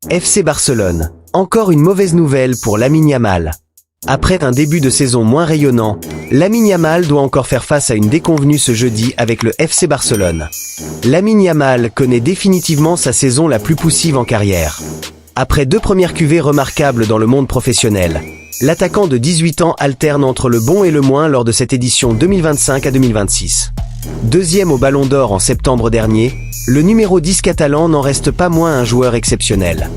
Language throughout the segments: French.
FC Barcelone. Encore une mauvaise nouvelle pour Lamine Yamal. Après un début de saison moins rayonnant, Lamine Yamal doit encore faire face à une déconvenue ce jeudi avec le FC Barcelone. Lamine Yamal connaît définitivement sa saison la plus poussive en carrière. Après 2 premières cuvées remarquables dans le monde professionnel, l'attaquant de 18 ans alterne entre le bon et le moins lors de cette édition 2025 à 2026. Deuxième au Ballon d'Or en septembre dernier, le numéro 10 catalan n'en reste pas moins un joueur exceptionnel.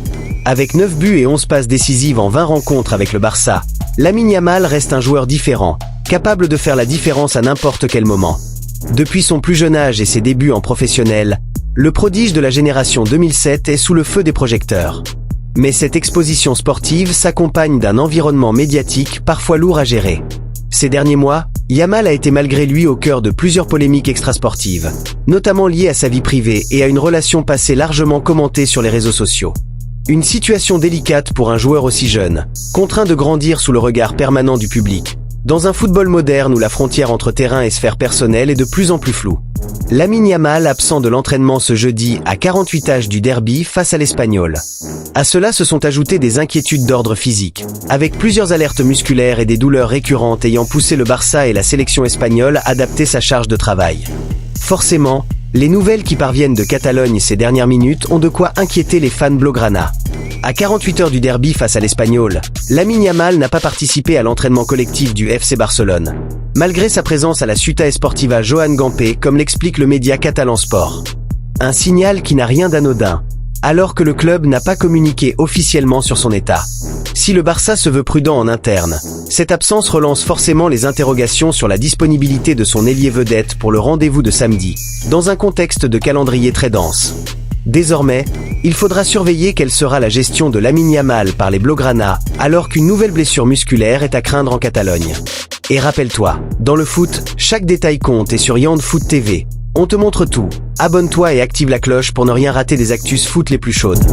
Avec 9 buts et 11 passes décisives en 20 rencontres avec le Barça, Lamine Yamal reste un joueur différent, capable de faire la différence à n'importe quel moment. Depuis son plus jeune âge et ses débuts en professionnel, le prodige de la génération 2007 est sous le feu des projecteurs. Mais cette exposition sportive s'accompagne d'un environnement médiatique parfois lourd à gérer. Ces derniers mois, Yamal a été malgré lui au cœur de plusieurs polémiques extrasportives, notamment liées à sa vie privée et à une relation passée largement commentée sur les réseaux sociaux. Une situation délicate pour un joueur aussi jeune, contraint de grandir sous le regard permanent du public, dans un football moderne où la frontière entre terrain et sphère personnelle est de plus en plus floue. Lamine Yamal absent de l'entraînement ce jeudi à 48 âges du derby face à l'Espagnol. À cela se sont ajoutées des inquiétudes d'ordre physique, avec plusieurs alertes musculaires et des douleurs récurrentes ayant poussé le Barça et la sélection espagnole à adapter sa charge de travail. Forcément, les nouvelles qui parviennent de Catalogne ces dernières minutes ont de quoi inquiéter les fans blaugrana. À 48 heures du derby face à l'Espagnol, Lamine Yamal n'a pas participé à l'entraînement collectif du FC Barcelone, malgré sa présence à la Ciutat Esportiva Joan Gamper, comme l'explique le média catalan Sport. Un signal qui n'a rien d'anodin, alors que le club n'a pas communiqué officiellement sur son état. Si le Barça se veut prudent en interne, cette absence relance forcément les interrogations sur la disponibilité de son ailier vedette pour le rendez-vous de samedi, dans un contexte de calendrier très dense. Désormais, il faudra surveiller quelle sera la gestion de Lamine Yamal par les blaugrana, alors qu'une nouvelle blessure musculaire est à craindre en Catalogne. Et rappelle-toi, dans le foot, chaque détail compte et sur Yand Foot TV, on te montre tout. Abonne-toi et active la cloche pour ne rien rater des actus foot les plus chaudes.